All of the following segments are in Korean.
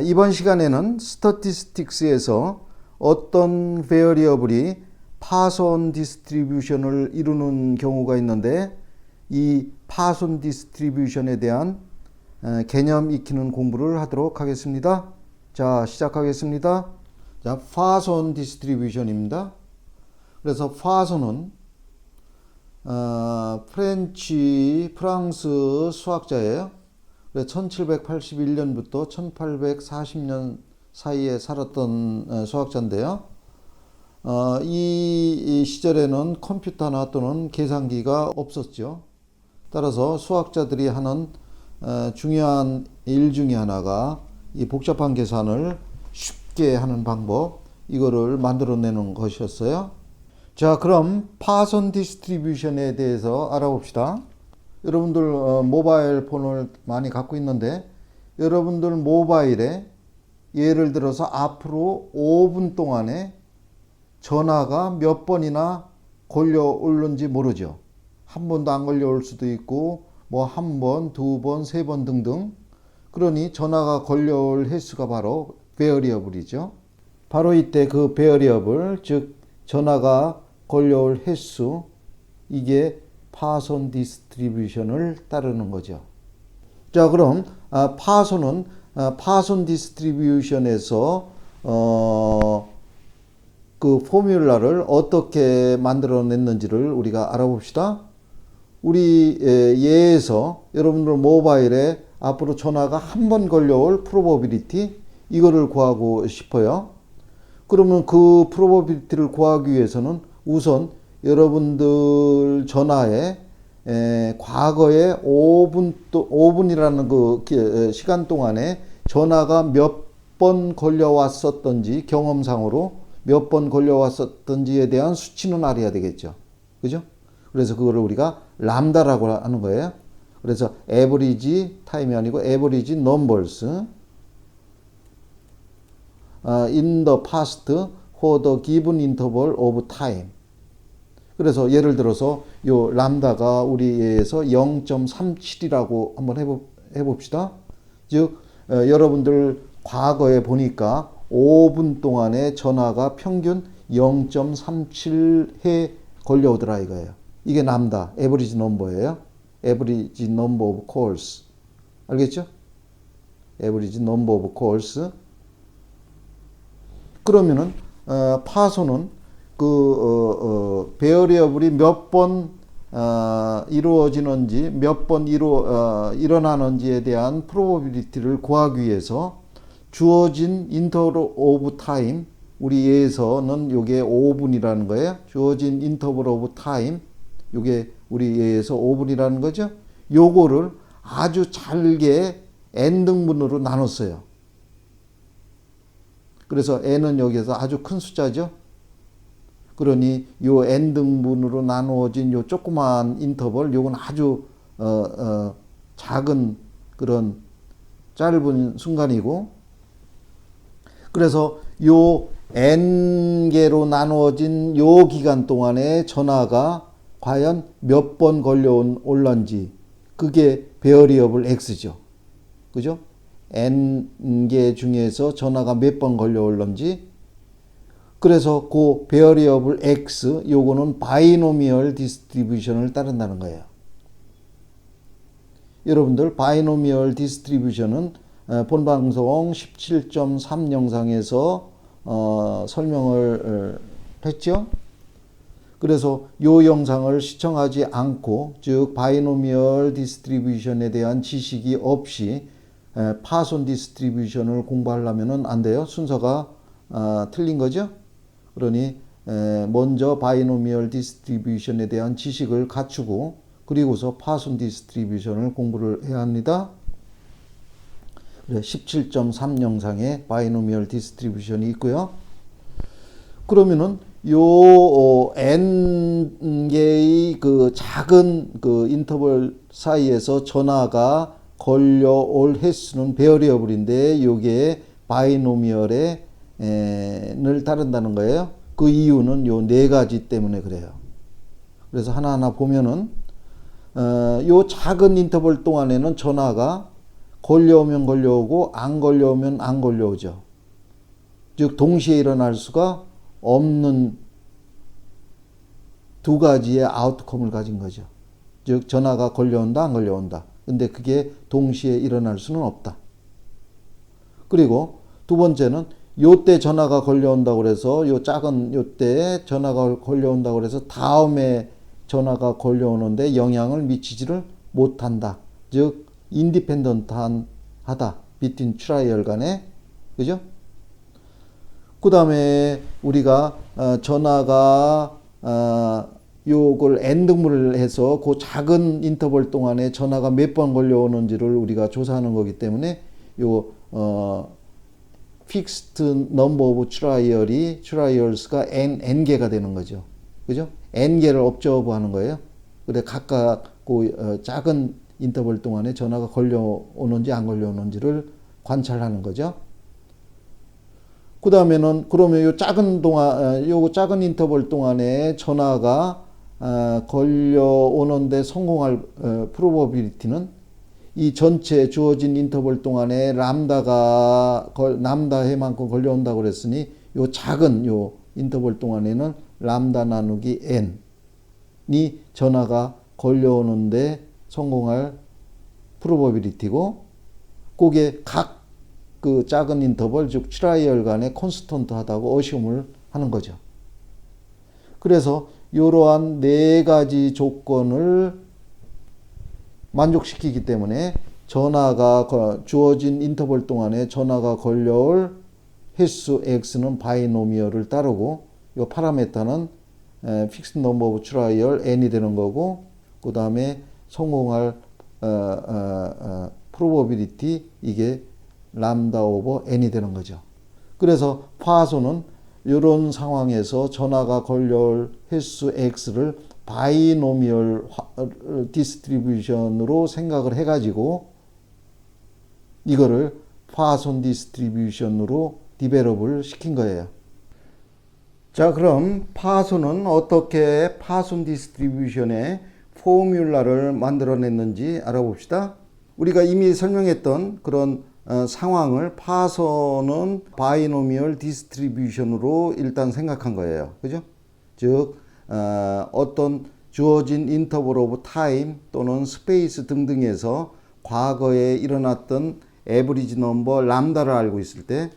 이번 시간에는 스태티스틱스에서 어떤 베어리어블이 파손 디스트리뷰션을 이루는 경우가 있는데 이 파손 디스트리뷰션에 대한 개념 익히는 공부를 하도록 하겠습니다. 자, 시작하겠습니다. 자, 파손 디스트리뷰션입니다. 그래서 파손은 프랑스 수학자예요. 1781년부터 1840년 사이에 살았던 수학자인데요. 이 시절에는 컴퓨터나 또는 계산기가 없었죠. 따라서 수학자들이 하는 중요한 일 중에 하나가 이 복잡한 계산을 쉽게 하는 방법, 이거를 만들어내는 것이었어요. 자, 그럼 파손 디스트리뷰션에 대해서 알아봅시다. 여러분들 모바일 폰을 많이 갖고 있는데 여러분들 모바일에 예를 들어서 앞으로 5분 동안에 전화가 몇 번이나 걸려올는지 모르죠. 한 번도 안 걸려올 수도 있고 뭐 한 번, 두 번, 세 번 등등. 그러니 전화가 걸려올 횟수가 바로 베어리어블이죠. 바로 이때 그 베어리어블, 즉 전화가 걸려올 횟수, 이게 파손 디스트리뷰션을 따르는 거죠. 자, 그럼 파손은 파손 디스트리뷰션에서 그 포뮬라를 어떻게 만들어냈는지를 우리가 알아봅시다. 우리 예에서 여러분들 모바일에 앞으로 전화가 한 번 걸려올 프로버빌리티, 이거를 구하고 싶어요. 그러면 그 프로버빌리티를 구하기 위해서는 우선 여러분들 전화에 과거에 5분이라는 그 시간 동안에 전화가 몇 번 걸려왔었던지, 경험상으로 몇 번 걸려왔었던지에 대한 수치는 알아야 되겠죠. 그죠? 그래서 그거를 우리가 람다라고 하는 거예요. 그래서 average time이 아니고 average numbers in the past for the given interval of time. 그래서 예를 들어서 요 람다가 우리에서 0.37이라고 한번 해봅시다. 즉 여러분들 과거에 보니까 5분 동안에 전화가 평균 0.37회 걸려오더라 이거예요. 이게 람다, 에버리지 넘버예요. 에버리지 넘버 오브 콜스. 알겠죠? 에버리지 넘버 오브 콜스. 그러면은 파손은 그 베어리어블이 몇 번 이루어지는지, 몇 번 일어나는지에 대한 프로버빌리티를 구하기 위해서 주어진 인터벌 오브 타임, 우리 예에서는 요게 5분이라는 거예요. 주어진 인터벌 오브 타임, 요게 우리 예에서 5분이라는 거죠. 요거를 아주 잘게 n등분으로 나눴어요. 그래서 n은 여기에서 아주 큰 숫자죠. 그러니 요 n등분으로 나누어진 요 조그만 인터벌, 요건 아주 작은 그런 짧은 순간이고, 그래서 요 n개로 나누어진 요 기간 동안에 전화가 과연 몇 번 걸려올런지, 그게 베어리어블 x죠. 그죠? n개 중에서 전화가 몇 번 걸려올런지. 그래서 그 베어리어블 x, 요거는 바이노미얼 디스트리뷰션을 따른다는 거예요. 여러분들 바이노미얼 디스트리뷰션은 본 방송 17.3 영상에서 설명을 했죠. 그래서 요 영상을 시청하지 않고, 즉 바이노미얼 디스트리뷰션에 대한 지식이 없이 파손 디스트리뷰션을 공부하려면 안 돼요. 순서가 틀린 거죠. 그러니 먼저 바이노미얼 디스트리뷰션에 대한 지식을 갖추고 그리고서 파손 디스트리뷰션을 공부를 해야 합니다. 17.3 영상에 바이노미얼 디스트리뷰션이 있고요. 그러면은 요 n개의 그 작은 그 인터벌 사이에서 전화가 걸려올 횟수는 베어리어블인데 요게 바이노미얼에 를 따른다는 거예요. 그 이유는 요 네 가지 때문에 그래요. 그래서 하나하나 보면은 요 작은 인터벌 동안에는 전화가 걸려오면 걸려오고 안 걸려오면 안 걸려오죠. 즉 동시에 일어날 수가 없는 두 가지의 아웃컴을 가진 거죠. 즉 전화가 걸려온다 안 걸려온다. 근데 그게 동시에 일어날 수는 없다. 그리고 두 번째는 요때 전화가 걸려온다고 그래서 요 작은 요때에 전화가 걸려온다고 그래서 다음에 전화가 걸려오는데 영향을 미치지를 못한다. 즉 인디펜던트하다. 비트윈 트라이얼 간에. 그죠? 그 다음에 우리가 전화가 요걸 n 등분을 해서 그 작은 인터벌 동안에 전화가 몇 번 걸려오는지를 우리가 조사하는 거기 때문에 요 fixed number of trials가 n개가 되는 거죠. 그죠? n개를 observe 하는 거예요. 그래 각각 그 작은 인터벌 동안에 전화가 걸려오는지 안 걸려오는지를 관찰하는 거죠. 그 다음에는 그러면 요 작은 인터벌 동안에 전화가 걸려오는데 성공할 프로버빌리티는 이 전체 주어진 인터벌 동안에 람다 해만큼 걸려온다고 그랬으니 요 작은 요 인터벌 동안에는 람다 나누기 n이 전화가 걸려오는데 성공할 프로버빌리티고 그게 각 그 작은 인터벌 즉 트라이얼 간에 콘스턴트 하다고 어시움을 하는 거죠. 그래서 이러한 네 가지 조건을 만족시키기 때문에 전화가 주어진 인터벌 동안에 전화가 걸려올 횟수 x는 바이노미얼을 따르고 이 파라메타는 fixed number of trial n이 되는 거고 그 다음에 성공할 probability 이게 람다 오버 n이 되는 거죠. 그래서 파소는 이런 상황에서 전화가 걸려올 횟수 x를 바이노미얼 디스트리뷰션으로 생각을 해가지고 이거를 파손 디스트리뷰션으로 디벨롭을 시킨 거예요. 자, 그럼 파손은 어떻게 파손 디스트리뷰션의 포뮬라를 만들어냈는지 알아봅시다. 우리가 이미 설명했던 그런 상황을 파손은 바이노미얼 디스트리뷰션으로 일단 생각한 거예요. 그죠? 즉 어떤 주어진 인터벌 오브 타임 또는 스페이스 등등에서 과거에 일어났던 에버리지 넘버 람다를 알고 있을 때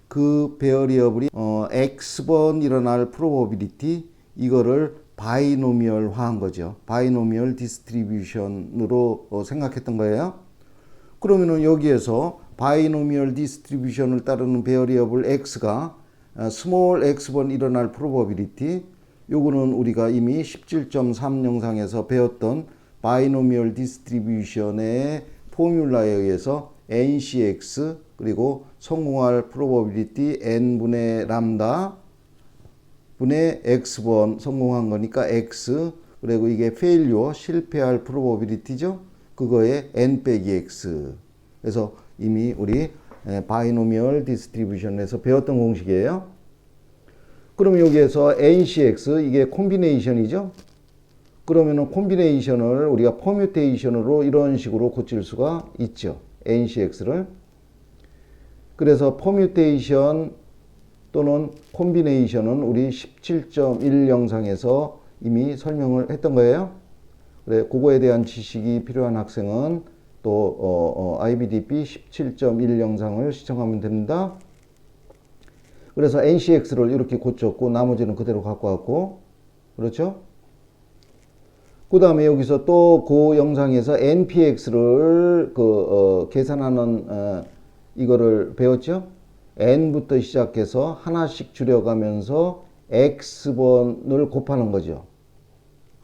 그 베어리어블이 x번 일어날 프로버빌리티 이거를 바이노미얼화한 거죠. 바이노미얼 디스트리뷰션으로 생각했던 거예요. 그러면은 여기에서 바이노미얼 디스트리뷰션을 따르는 베어리어블 x가 스몰 x번 일어날 프로버빌리티 요거는 우리가 이미 17.3 영상에서 배웠던 바이노미얼 디스트리뷰션의 포뮬라에 의해서 ncx 그리고 성공할 프로버빌리티 n분의 람다 분의 x번 성공한 거니까 x 그리고 이게 failure 실패할 프로버빌리티죠. 그거에 n 빼기 x. 그래서 이미 우리 바이노미얼 디스트리뷰션에서 배웠던 공식이에요. 그럼 여기에서 ncx 이게 콤비네이션이죠. 그러면은 콤비네이션을 우리가 퍼뮤테이션으로 이런 식으로 고칠 수가 있죠. ncx를. 그래서 퍼뮤테이션 또는 콤비네이션은 우리 17.1 영상에서 이미 설명을 했던 거예요. 그래, 그거에 대한 지식이 필요한 학생은 또 IBDP 17.1 영상을 시청하면 됩니다. 그래서 ncx를 이렇게 고쳤고 나머지는 그대로 갖고 왔고 그렇죠? 그 다음에 여기서 또 그 영상에서 npx를 계산하는 이거를 배웠죠? n부터 시작해서 하나씩 줄여가면서 x번을 곱하는 거죠.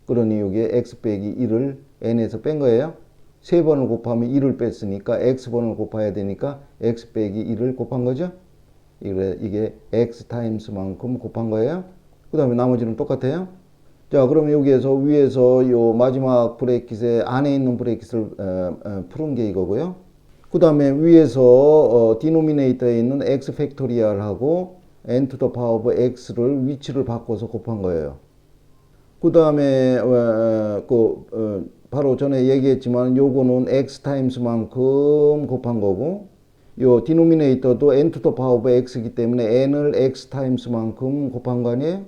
그러니 이게 x 빼기 1을 n에서 뺀 거예요. 세 번을 곱하면 1을 뺐으니까 x번을 곱해야 되니까 x 빼기 1을 곱한 거죠. 이게 x 타임스만큼 곱한 거예요. 그 다음에 나머지는 똑같아요. 자, 그러면 여기에서 위에서 요 마지막 브레이킷의 안에 있는 브레이킷을 푸른 게 이거고요. 그 다음에 위에서 디노미네이터에 있는 x 팩토리얼하고 n to the power of x를 위치를 바꿔서 곱한 거예요. 그 다음에 바로 전에 얘기했지만 요거는 x 타임스만큼 곱한 거고, 요 디노미네이터도 n to the power of x이기 때문에 n을 x 타임스만큼 곱한 거 아니에요?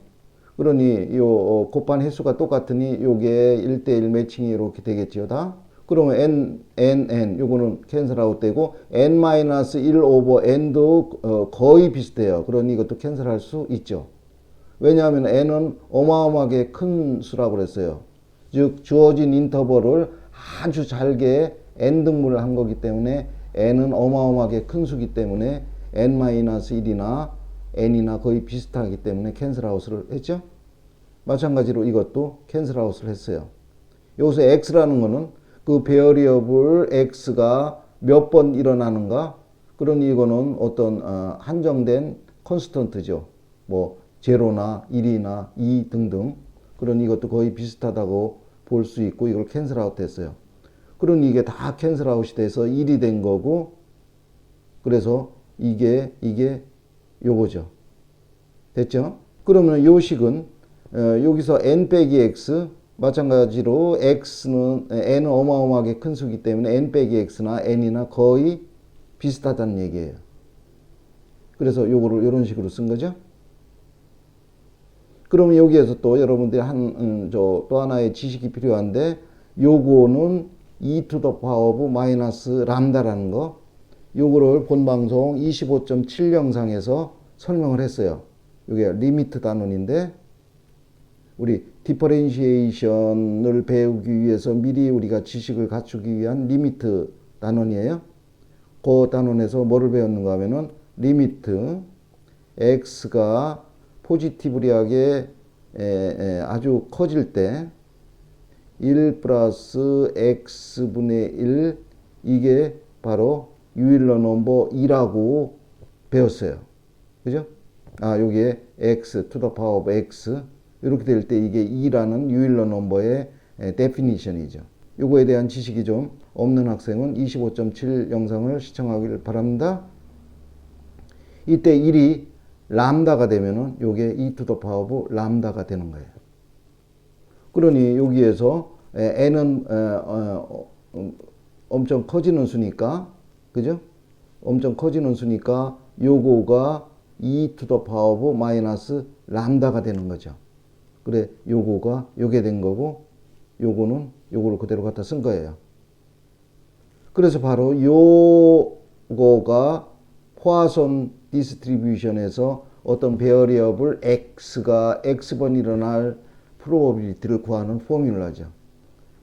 그러니 요 곱한 횟수가 똑같으니 요게 1대1 매칭이 이렇게 되겠지요, 다? 그러면 n 요거는 캔슬 아웃 되고 n-1 오버 n도 거의 비슷해요. 그러니 이것도 캔슬할 수 있죠. 왜냐하면 n은 어마어마하게 큰 수라고 그랬어요. 즉 주어진 인터벌을 아주 잘게 n 등분을 한 거기 때문에 n은 어마어마하게 큰 수기 때문에 n-1이나 n이나 거의 비슷하기 때문에 캔슬 아웃을 했죠. 마찬가지로 이것도 캔슬 아웃을 했어요. 여기서 x라는 거는 그 베어리어블 x가 몇 번 일어나는가? 그러니 이거는 어떤 한정된 컨스턴트죠. 뭐 제로나 1이나 2 등등. 그러니 이것도 거의 비슷하다고 볼 수 있고 이걸 캔슬 아웃 했어요. 그러니 이게 다 캔슬 아웃이 돼서 1이 된 거고, 그래서 이게 요거죠. 됐죠? 그러면 요 식은 여기서 n 빼기 x, 마찬가지로 n은 어마어마하게 큰 수기 때문에 n 빼기 x나 n이나 거의 비슷하다는 얘기예요. 그래서 요거를 이런 식으로 쓴 거죠. 그러면 여기에서 또 여러분들이 또 하나의 지식이 필요한데, 요거는 e to the power of 마이너스 람다라는 거, 요거를 본 방송 25.7 영상에서 설명을 했어요. 요게 리미트 단원인데, 우리 디퍼렌시에이션을 배우기 위해서 미리 우리가 지식을 갖추기 위한 리미트 단원이에요. 그 단원에서 뭐를 배웠는가 하면은 리미트 x가 포지티브리하게 아주 커질 때 1 플러스 x분의 1, 이게 바로 유일러 넘버 2라고 배웠어요. 그죠? 여기에 x to the power of x 이렇게 될 때 이게 2라는 유일러 넘버의 데피니션이죠. 요거에 대한 지식이 좀 없는 학생은 25.7 영상을 시청하길 바랍니다. 이때 1이 람다가 되면은 요게 e to the power of 람다가 되는 거예요. 그러니 여기에서 n은 엄청 커지는 수니까, 그죠? 엄청 커지는 수니까 요거가 e to the power of 마이너스 람다가 되는 거죠. 그래, 요거가 요게 된 거고, 요거는 요거를 그대로 갖다 쓴 거예요. 그래서 바로 요거가 포아손 디스트리뷰션에서 어떤 베어리어블 x가 x번 일어날 프로버빌리티를 구하는 포뮬라죠.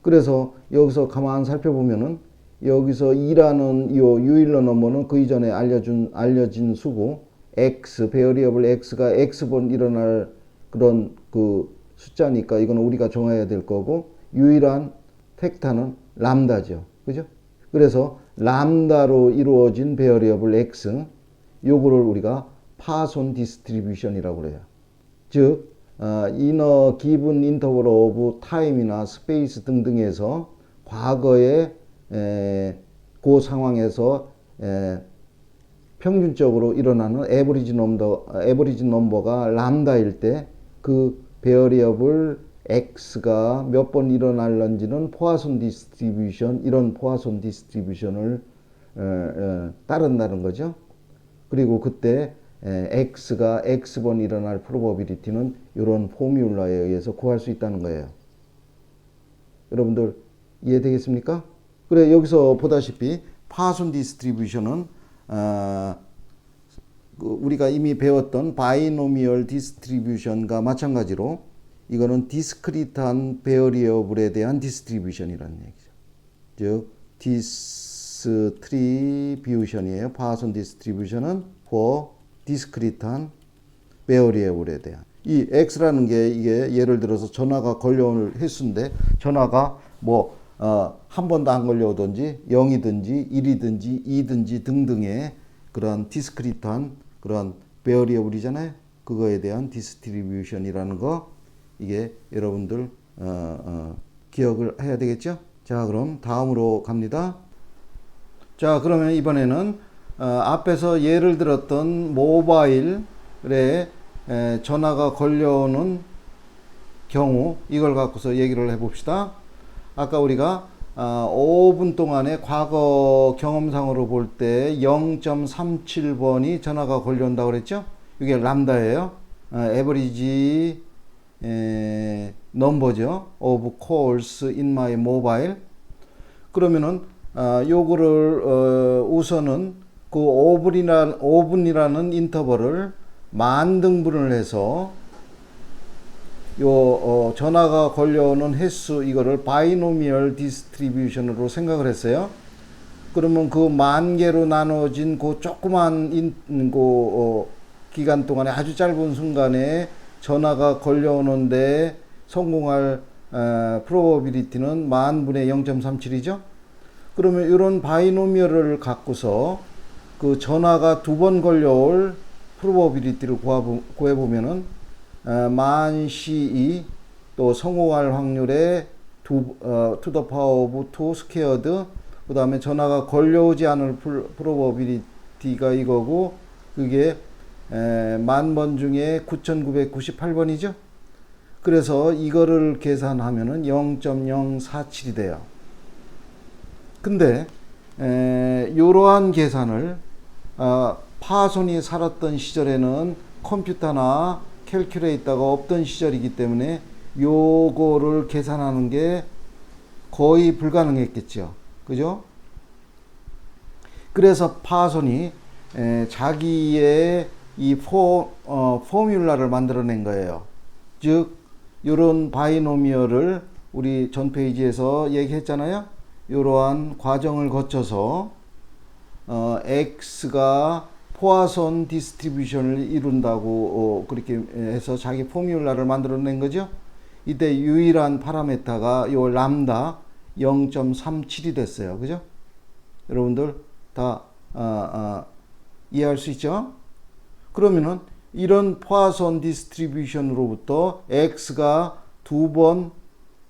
그래서 여기서 가만 살펴보면은 여기서 2라는 요 유일러 넘버는 그 이전에 알려진 수고, x 베어리어블 x가 x번 일어날 그런 그 숫자니까 이거는 우리가 정해야 될 거고, 유일한 팩터는 람다죠. 그죠? 그래서 람다로 이루어진 베어리어블 x, 요거를 우리가 파손 디스트리뷰션이라고 그래요. 즉 이너 기분 인터벌 오브 타임이나 스페이스 등등에서 과거에 그 상황에서 평균적으로 일어나는 에버리지 넘버가 람다일 때 그 베어리어블 x가 몇 번 일어날는지는 포아손 디스트리뷰션, 이런 포아손 디스트리뷰션을 따른다는 거죠. 그리고 그때 x가 x번 일어날 프로버빌리티는 이런 포뮬라에 의해서 구할 수 있다는 거예요. 여러분들 이해되겠습니까? 그래, 여기서 보다시피 파손 디스트리뷰션은 우리가 이미 배웠던 바이노미얼 디스트리뷰션과 마찬가지로 이거는 디스크리트한 베어리어블에 대한 디스트리뷰션이라는 얘기죠. 즉 디스트리뷰션이에요. 파손 디스트리뷰션은 for 디스크리트한 베어리어블에 대한. 이 x라는 게 이게 예를 들어서 전화가 걸려올 횟수인데, 전화가 뭐 한 번도 안 걸려오든지 0이든지 1이든지 2든지 등등의 그런 디스크리트한 그런 베어리어블이잖아요. 그거에 대한 디스트리뷰션이라는 거, 이게 여러분들 기억을 해야 되겠죠? 자, 그럼 다음으로 갑니다. 자, 그러면 이번에는 앞에서 예를 들었던 모바일에 전화가 걸려오는 경우, 이걸 갖고서 얘기를 해봅시다. 아까 우리가 5분 동안에 과거 경험상으로 볼 때 0.37번이 전화가 걸려온다고 그랬죠? 이게 람다예요. average number죠. of calls in my mobile. 그러면은 요거를 우선은 그 5분이라는 인터벌을 만등분을 해서 전화가 걸려오는 횟수 이거를 바이노미얼 디스트리뷰션으로 생각을 했어요. 그러면 그 만 개로 나눠진 그 조그만 기간 동안에 아주 짧은 순간에 전화가 걸려오는데 성공할 프로버빌리티는 만분의 0.37이죠. 그러면 이런 바이노미얼을 갖고서 그 전화가 2번 걸려올 프로버빌리티를 구해보면은 만 C2 또 성공할 확률의 to the power of 2 squared 그 다음에 전화가 걸려오지 않을 프로버빌리티가 이거고 그게 만 번 중에 9,998번이죠. 그래서 이거를 계산하면은 0.047이 돼요. 근데 이러한 계산을 파손이 살았던 시절에는 컴퓨터나 캘큘레이터가 없던 시절이기 때문에 요거를 계산하는 게 거의 불가능했겠죠. 그죠? 그래서 파손이 자기의 이 포뮬라를 만들어낸 거예요. 즉 이런 바이노미얼을 우리 전 페이지에서 얘기했잖아요. 이러한 과정을 거쳐서 x가 포화손 디스트리뷰션을 이룬다고 그렇게 해서 자기 포뮬라를 만들어낸 거죠. 이때 유일한 파라메타가 요 람다 0.37이 됐어요. 그죠? 여러분들 다 이해할 수 있죠? 그러면은 이런 포화손 디스트리뷰션으로부터 x가 2번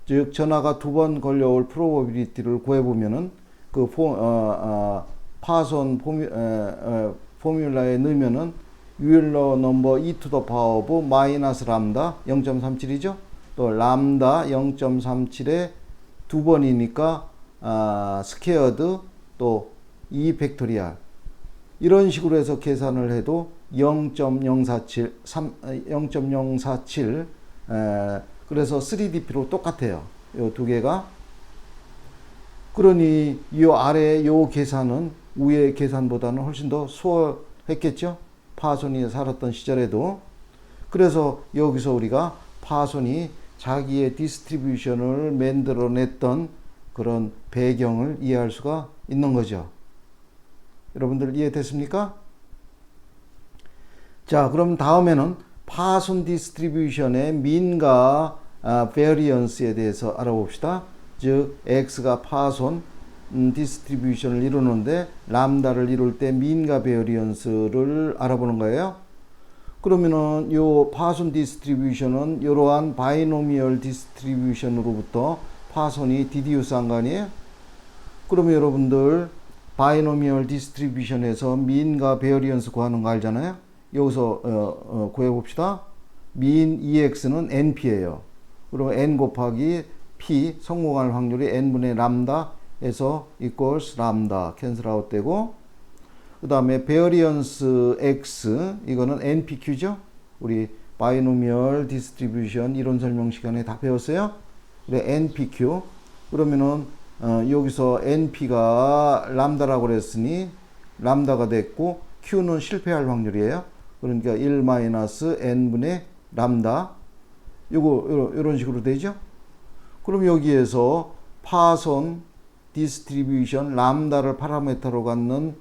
즉 전화가 2번 걸려올 프로버빌리티를 구해보면은 그 파손 포뮬라에 넣으면은 유일러 넘버 e to the power of 마이너스 람다 0.37이죠. 또 람다 0.37에 2번이니까 스퀘어드 또 2 팩토리얼 이런 식으로 해서 계산을 해도 0.047 그래서 3DP로 똑같아요. 요 두 개가. 그러니 이 아래 요 계산은 위의 계산보다는 훨씬 더 수월했겠죠. 파손이 살았던 시절에도. 그래서 여기서 우리가 파손이 자기의 디스트리뷰션을 만들어냈던 그런 배경을 이해할 수가 있는 거죠. 여러분들 이해됐습니까? 자, 그럼 다음에는 파손 디스트리뷰션의 민과 베리언스에 대해서 알아봅시다. 즉 x가 파손 디스트리뷰션을 이루는데 람다를 이룰 때 민과 베리언스를 알아보는 거예요. 그러면은 요 파손 디스트리뷰션은 이러한 바이노미얼 디스트리뷰션으로부터 파손이 디디우스한 거 아니에요? 그러면 여러분들 바이노미얼 디스트리뷰션에서 민과 베리언스 구하는 거 알잖아요. 여기서 구해봅시다. 민 EX는 NP예요. 그리고 N 곱하기 P 성공할 확률이 N분의 람다에서 equals 람다 캔슬 아웃 되고 그 다음에 베리언스 X 이거는 NPQ죠. 우리 바이노미얼 디스트리뷰션 이론 설명 시간에 다 배웠어요. 그래 NPQ 그러면은 여기서 NP가 람다라고 그랬으니 람다가 됐고 Q는 실패할 확률이에요. 그러니까 1-n분의 람다 요거 이런 식으로 되죠. 그럼 여기에서 파손 디스트리뷰션 람다를 파라미터로 갖는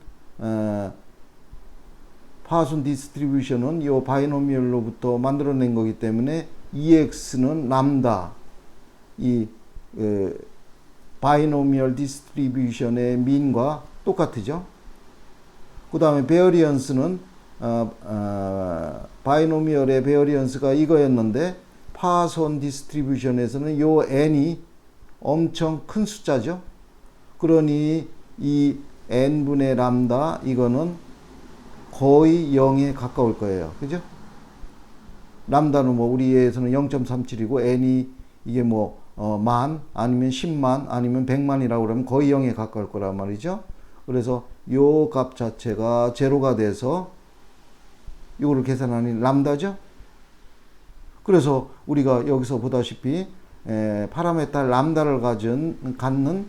파손 디스트리뷰션은 이 바이노미얼로부터 만들어낸 거기 때문에 EX는 람다 이 바이노미얼 디스트리뷰션의 민과 똑같죠. 그 다음에 베어리언스는 바이노미얼의 베어리언스가 이거였는데 파손 디스트리뷰션에서는 요 n이 엄청 큰 숫자죠. 그러니 이 n분의 람다 이거는 거의 0에 가까울 거예요. 그죠? 람다는 뭐 우리에서는 0.37이고 n이 이게 뭐 만 아니면 10만 아니면 100만이라고 그러면 거의 0에 가까울 거란 말이죠. 그래서 요 값 자체가 제로가 돼서 이거를 계산하니 람다죠. 그래서 우리가 여기서 보다시피 파라메타 람다를 갖는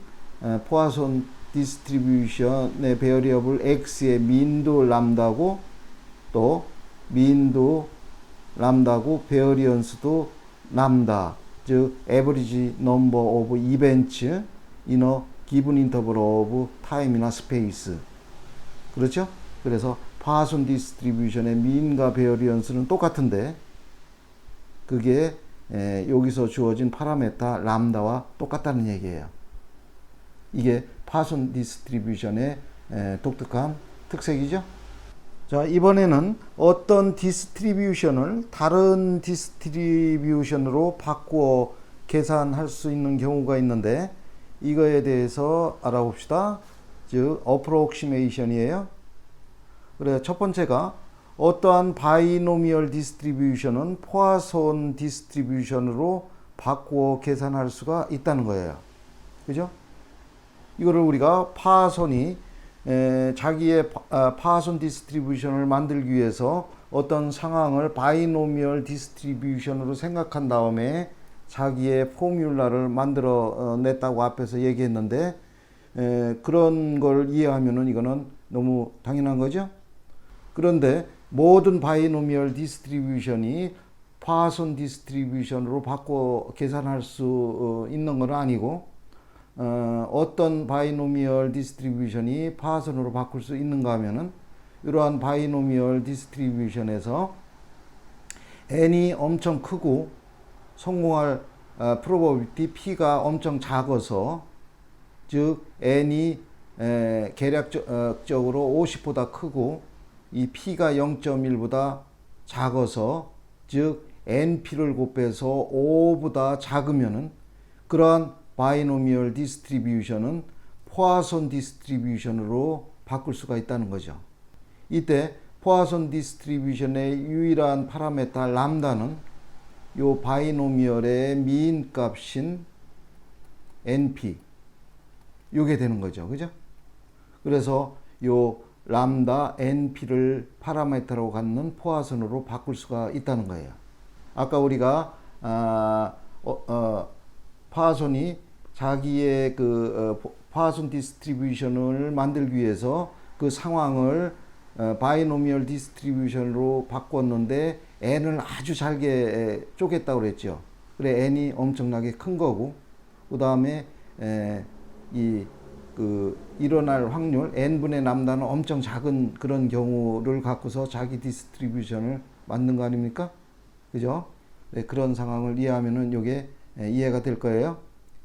포아손 디스트리뷰션의 베어리어블 x의 민도 람다고 또 민도 람다고 베어리언스도 람다, 즉 average number of events in a given interval of time이나 space. 그렇죠? 그래서 파손 디스트리뷰션의 민과 베어리언스는 똑같은데 그게 여기서 주어진 파라메타 람다와 똑같다는 얘기예요. 이게 파손 디스트리뷰션의 독특한 특색이죠. 자, 이번에는 어떤 디스트리뷰션을 다른 디스트리뷰션으로 바꾸어 계산할 수 있는 경우가 있는데 이거에 대해서 알아봅시다. 즉 어프로크시메이션이에요. 그래, 첫 번째가 어떠한 바이노미얼 디스트리뷰션은 포아손 디스트리뷰션으로 바꾸어 계산할 수가 있다는 거예요. 그죠? 이거를 우리가 파손이 자기의 파손 디스트리뷰션을 만들기 위해서 어떤 상황을 바이노미얼 디스트리뷰션으로 생각한 다음에 자기의 포뮬라를 만들어 냈다고 앞에서 얘기했는데 그런 걸 이해하면은 이거는 너무 당연한 거죠. 그런데 모든 바이노미얼 디스트리뷰션이 파손 디스트리뷰션으로 바꿔 계산할 수 있는 건 아니고 어떤 바이노미얼 디스트리뷰션이 파손으로 바꿀 수 있는가 하면은 이러한 바이노미얼 디스트리뷰션에서 n이 엄청 크고 성공할 프로버빌티 p가 엄청 작아서 즉 n이 계략적으로 50보다 크고 이 p가 0.1보다 작아서 즉 np를 곱해서 5보다 작으면은 그러한 바이노미얼 디스트리뷰션은 포아손 디스트리뷰션으로 바꿀 수가 있다는 거죠. 이때 포아손 디스트리뷰션의 유일한 파라메타 람다는 요 바이노미얼의 민 값인 np 요게 되는 거죠. 그죠? 그래서 요 람다 np를 파라메타로 갖는 포아손으로 바꿀 수가 있다는 거예요. 아까 우리가 파손이 자기의 파손 디스트리뷰션을 만들기 위해서 그 상황을 바이노미얼 디스트리뷰션으로 바꿨는데 n을 아주 잘게 쪼갰다고 그랬죠. 그래 n이 엄청나게 큰 거고 그 다음에 일어날 확률 n분의 람다는 엄청 작은 그런 경우를 갖고서 자기 디스트리뷰션을 만든 거 아닙니까? 그죠? 네, 그런 상황을 이해하면은 요게 이해가 될 거예요.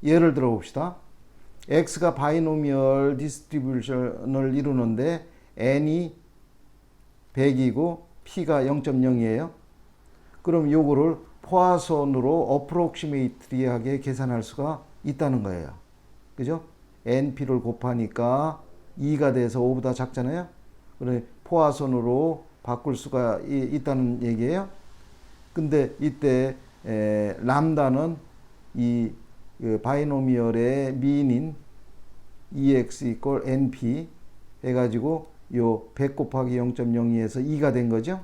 예를 들어 봅시다. x가 바이노미얼 디스트리뷰션을 이루는데 n이 100이고 p가 0.0이에요. 그럼 요거를 포아손으로 어프로크시메이트리하게 계산할 수가 있다는 거예요. 그죠? np를 곱하니까 2가 돼서 5보다 작잖아요. 그래 포아손으로 바꿀 수가 있다는 얘기예요. 근데 이때 람다는 이 바이노미얼의 미인인 EX equal NP 해가지고 요 100 곱하기 0.02에서 2가 된 거죠.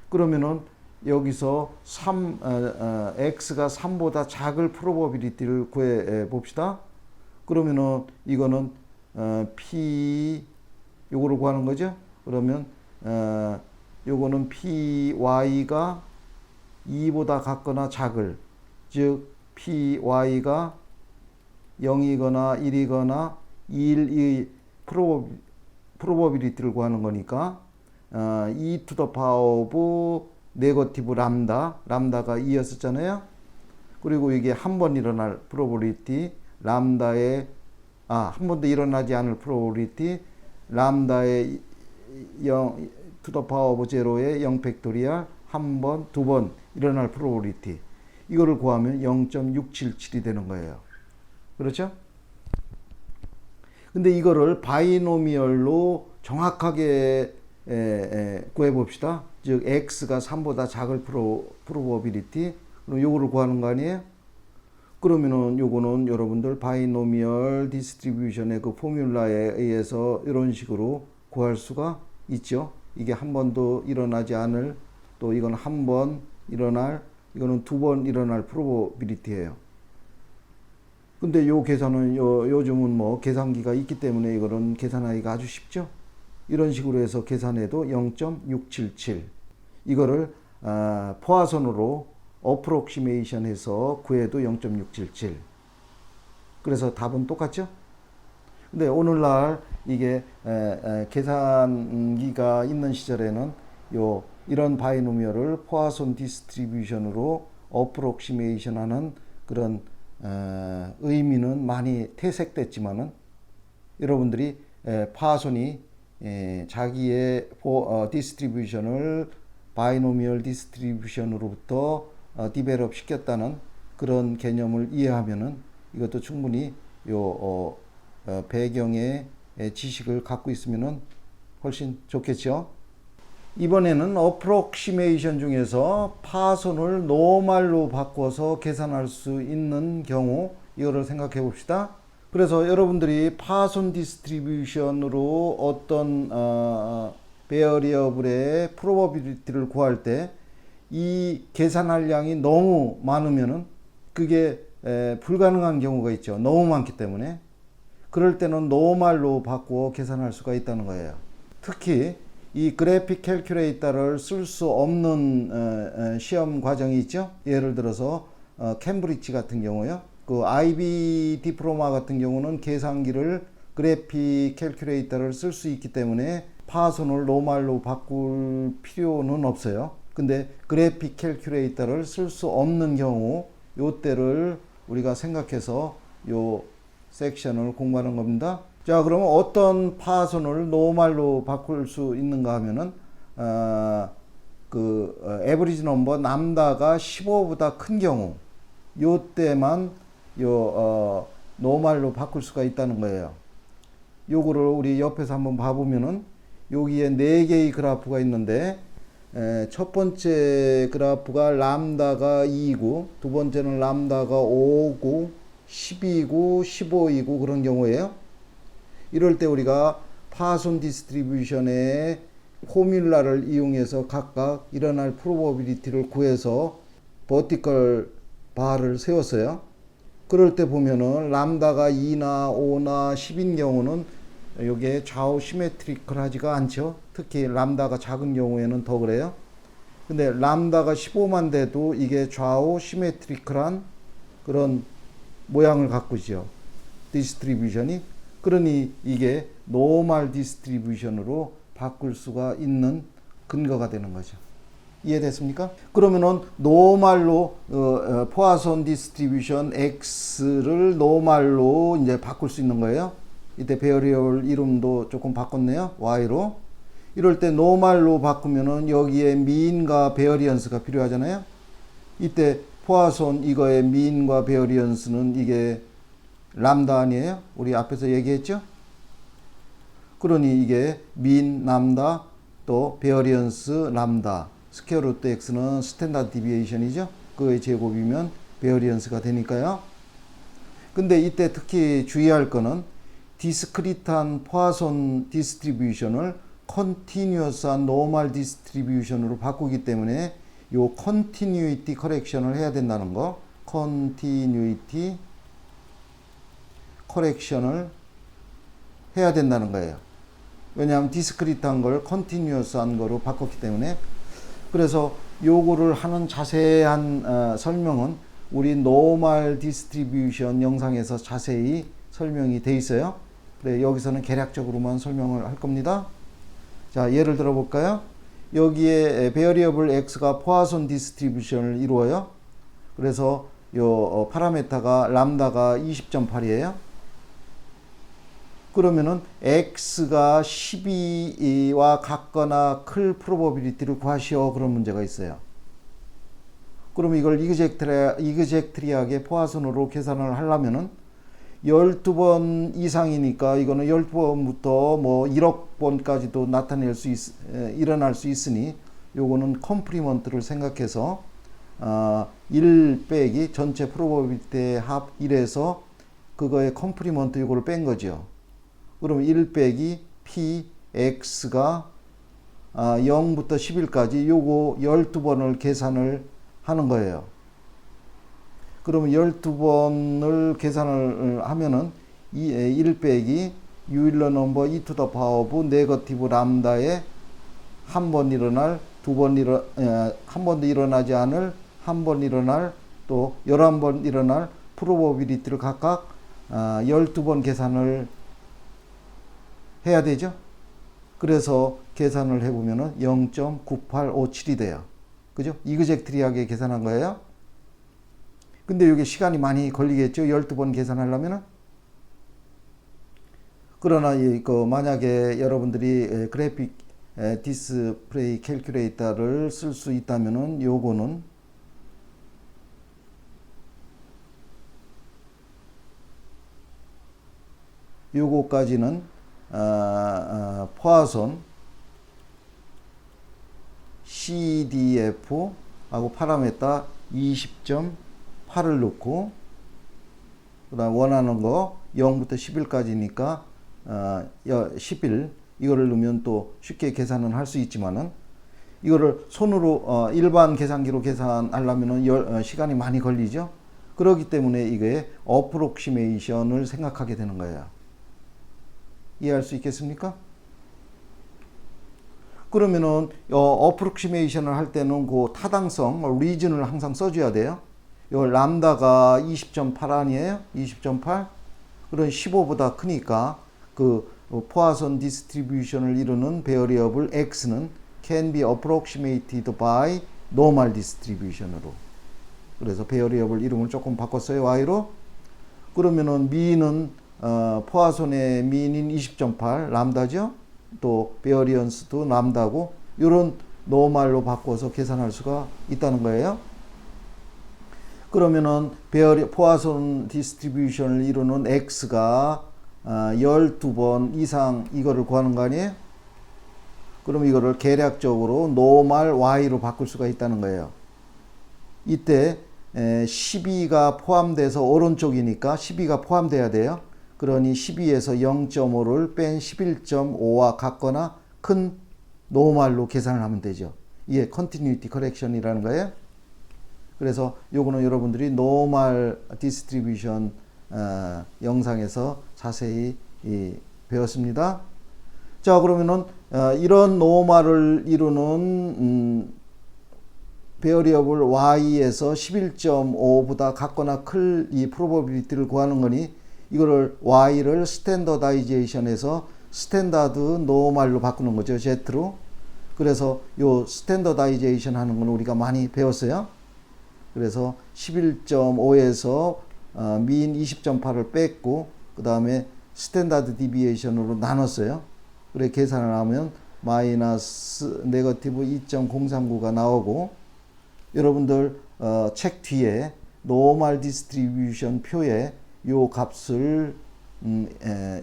그러면은 여기서 X가 3보다 작을 프로버빌리티를 구해 봅시다. 그러면은 이거는 P 요거를 구하는 거죠. 그러면 요거는 PY가 2보다 같거나 작을, 즉 PY가 0이거나 1이거나 1의 프로버빌리티를 구하는 거니까 e to the power of 네거티브 람다가 2였었잖아요. 그리고 이게 한 번 일어날 프로버빌리티 람다의 한 번도 일어나지 않을 프로버빌리티 람다의 0 to the power of 0의 0 팩토리얼 한 번, 두 번 일어날 프로버빌리티 이거를 구하면 0.677이 되는 거예요. 그렇죠? 근데 이거를 바이노미얼로 정확하게 구해 봅시다. 즉 x가 3보다 작을 프로버빌리티 그럼 요거를 구하는 거 아니에요? 그러면은 요거는 여러분들 바이노미얼 디스트리뷰션의 그 포뮬라에 의해서 이런 식으로 구할 수가 있죠. 이게 한 번도 일어나지 않을, 또 이건 한 번 일어날, 이거는 두 번 일어날 프로버빌리티예요. 근데 요 계산은 요즘은 뭐 계산기가 있기 때문에 이거는 계산하기가 아주 쉽죠. 이런 식으로 해서 계산해도 0.677. 이거를 포화선으로 어프록시메이션 해서 구해도 0.677. 그래서 답은 똑같죠? 근데 오늘날 이게 계산기가 있는 시절에는 이런 바이노미얼을 포화손 디스트리뷰션으로 어프록시메이션 하는 그런 의미는 많이 퇴색됐지만은 여러분들이 파손이 자기의 디스트리뷰션을 바이노미얼 디스트리뷰션으로부터 디벨롭 시켰다는 그런 개념을 이해하면은 이것도 충분히 배경의 지식을 갖고 있으면은 훨씬 좋겠죠. 이번에는 어프록시메이션 중에서 파손을 노멀로 바꿔서 계산할 수 있는 경우, 이거를 생각해 봅시다. 그래서 여러분들이 파손 디스트리뷰션으로 어떤 베어리어블의 프로버빌리티를 구할 때 이 계산할 양이 너무 많으면은 그게 불가능한 경우가 있죠. 너무 많기 때문에. 그럴 때는 노멀로 바꾸어 계산할 수가 있다는 거예요. 특히 이 그래픽 캘큘레이터를 쓸 수 없는 시험 과정이 있죠. 예를 들어서 캠브리지 같은 경우요. 그 IB 디플로마 같은 경우는 계산기를 그래픽 캘큘레이터를 쓸 수 있기 때문에 파손을 노멀로 바꿀 필요는 없어요. 근데 그래픽 캘큘레이터를 쓸 수 없는 경우, 요때를 우리가 생각해서 요 섹션을 공부하는 겁니다. 자, 그러면 어떤 파손을 노멀로 바꿀 수 있는가 하면은 에버리지 넘버 람다가 15보다 큰 경우, 요때만 노멀로 바꿀 수가 있다는 거예요. 요거를 우리 옆에서 한번 봐보면은 여기에 4개의 그래프가 있는데 첫 번째 그래프가 람다가 2이고, 두 번째는 람다가 5고 10이고 15이고 그런 경우예요. 이럴 때 우리가 파손 디스트리뷰션의 포뮬라를 이용해서 각각 일어날 프로버빌리티를 구해서 버티컬 바를 세웠어요. 그럴 때 보면은 람다가 2나 5나 10인 경우는 여기에 좌우 시메트리컬하지가 않죠. 특히 람다가 작은 경우에는 더 그래요. 근데 람다가 15만 돼도 이게 좌우 시메트리컬한 그런 모양을 갖고 있죠. 디스트리뷰션이. 그러니 이게 노멀 디스트리뷰션으로 바꿀 수가 있는 근거가 되는 거죠. 이해됐습니까? 그러면은 노멀로 포화손 디스트리뷰션 X를 노멀로 이제 바꿀 수 있는 거예요. 이때 베어리얼 이름도 조금 바꿨네요. Y로. 이럴 때 노멀로 바꾸면은 여기에 미인과 베어리언스가 필요하잖아요. 이때 포화손 이거의 미인과 베어리언스는 이게 람다 아니에요? 우리 앞에서 얘기했죠? 그러니 이게 민 람다 또 베어리언스 람다, 스퀘어 루트 x는 스탠다드 디비에이션이죠. 그거의 제곱이면 베어리언스가 되니까요. 근데 이때 특히 주의할 거는 디스크리트한 포화손 디스트리뷰션을 컨티뉴어스한 노멀 디스트리뷰션으로 바꾸기 때문에 요 컨티뉴이티 커렉션을 해야 된다는 거. 컨티뉴이티 커렉션을 해야 된다는 거예요. 왜냐하면 디스크리트한 걸 컨티뉴어스한 거로 바꿨기 때문에. 그래서 요거를 하는 자세한 설명은 우리 노멀 디스트리뷰션 영상에서 자세히 설명이 돼 있어요. 그래, 여기서는 개략적으로만 설명을 할 겁니다. 자, 예를 들어 볼까요? 여기에 베어리어블 x가 포화손 디스트리뷰션을 이루어요. 그래서 요 파라메타가 람다가 20.8이에요. 그러면은 x가 12와 같거나 클 프로버빌리티를 구하시오, 그런 문제가 있어요. 그러면 이걸 이그젝트리하게 포화손으로 계산을 하려면은 12번 이상이니까 이거는 12번부터 뭐 1억 번까지도 일어날 수 있으니 요거는 컴프리먼트를 생각해서 1 빼기 전체 프로버빌리티의 합 1에서 그거의 컴프리먼트 이거를 뺀 거죠. 그러면 1 빼기 p x가 0부터 10일까지 요거 12번을 계산을 하는 거예요. 그러면 12번을 계산을 하면은 1 빼기 유일러 넘버 e to the power of 네거티브 람다에 한 번 일어날, 한 번도 일어나지 않을, 한 번 일어날, 또 11번 일어날 프로버빌리티를 각각 12번 계산을 해야 되죠. 그래서 계산을 해보면은 0.9857이 돼요. 그죠? 이그젝트리하게 계산한 거예요. 근데 이게 시간이 많이 걸리겠죠. 12번 계산하려면은. 그러나 만약에 여러분들이 그래픽 디스플레이 캘큘레이터를 쓸 수 있다면은 요거는 요거까지는 포화손 CDF 하고 파라메타 20.8을 넣고 그다음 원하는 거 0부터 10일까지니까 10일 이거를 넣으면 또 쉽게 계산은 할 수 있지만은 이거를 손으로 일반 계산기로 계산하려면은 시간이 많이 걸리죠. 그렇기 때문에 이게 어프록시메이션을 생각하게 되는 거예요. 이해할 수 있겠습니까? 그러면은 어프록시메이션을 할 때는 그 타당성 리즌을 항상 써줘야 돼요. 요 람다가 20.8 아니에요? 20.8? 그런 15보다 크니까 그 포화손 디스트리뷰션을 이루는 베어리어블 x는 can be approximated by normal distribution으로. 그래서 베어리어블 이름을 조금 바꿨어요. y로. 그러면은 미는 포화손의 미는 20.8 람다죠. 또 베어리언스도 람다고 이런 노멀로 바꿔서 계산할 수가 있다는 거예요. 그러면은 포화손 디스트리뷰션을 이루는 x가 12번 이상 이거를 구하는 거 아니에요? 그럼 이거를 계략적으로 노멀 y로 바꿀 수가 있다는 거예요. 이때 12가 포함돼서 오른쪽이니까 12가 포함돼야 돼요. 그러니 12에서 0.5를 뺀 11.5와 같거나 큰 노멀로 계산을 하면 되죠. 이게 컨티뉴이티 커렉션이라는 거예요. 그래서 요거는 여러분들이 노멀 디스트리뷰션 영상에서 자세히 배웠습니다. 자, 그러면은 이런 노멀을 이루는 베어리어블 y에서 11.5보다 같거나 클 이 프로버빌리티를 구하는 거니 이거를 y를 스탠더다이제이션에서 스탠다드 노멀로 바꾸는 거죠. Z로. 그래서 요 스탠더다이제이션 하는 건 우리가 많이 배웠어요. 그래서 11.5에서 민 20.8을 뺐고 그 다음에 스탠다드 디비에이션으로 나눴어요. 그래 계산을 하면 마이너스 네거티브 2.039가 나오고 여러분들 책 뒤에 노멀 디스트리뷰션 표에 요 값을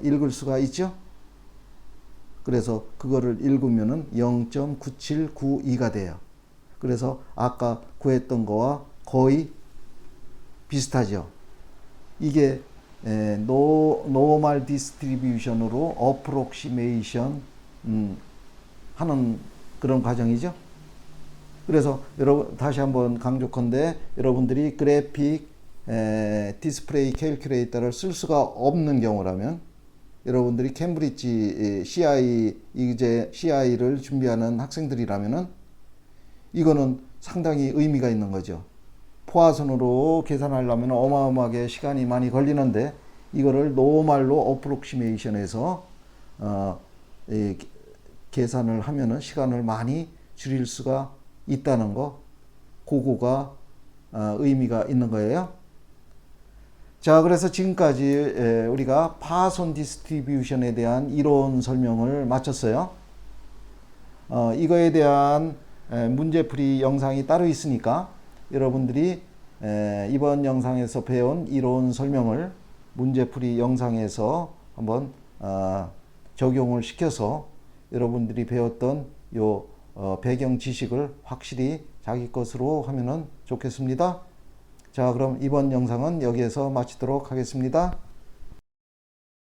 읽을 수가 있죠. 그래서 그거를 읽으면은 0.9792가 돼요. 그래서 아까 구했던 거와 거의 비슷하죠. 이게 노멀 디스트리뷰션으로 어프록시메이션 하는 그런 과정이죠. 그래서 여러분 다시 한번 강조컨대 여러분들이 그래픽 디스플레이 캘큘레이터를 쓸 수가 없는 경우라면 여러분들이 캠브리지 CI를 준비하는 학생들이라면은 이거는 상당히 의미가 있는 거죠. 포화선으로 계산하려면 어마어마하게 시간이 많이 걸리는데 이거를 노멀로 어프록시메이션해서 계산을 하면은 시간을 많이 줄일 수가 있다는 거, 그거가 의미가 있는 거예요. 자, 그래서 지금까지 우리가 파손 디스트리뷰션에 대한 이론 설명을 마쳤어요. 이거에 대한 문제풀이 영상이 따로 있으니까 여러분들이 이번 영상에서 배운 이론 설명을 문제풀이 영상에서 한번 적용을 시켜서 여러분들이 배웠던 요 배경 지식을 확실히 자기 것으로 하면은 좋겠습니다. 자, 그럼 이번 영상은 여기에서 마치도록 하겠습니다.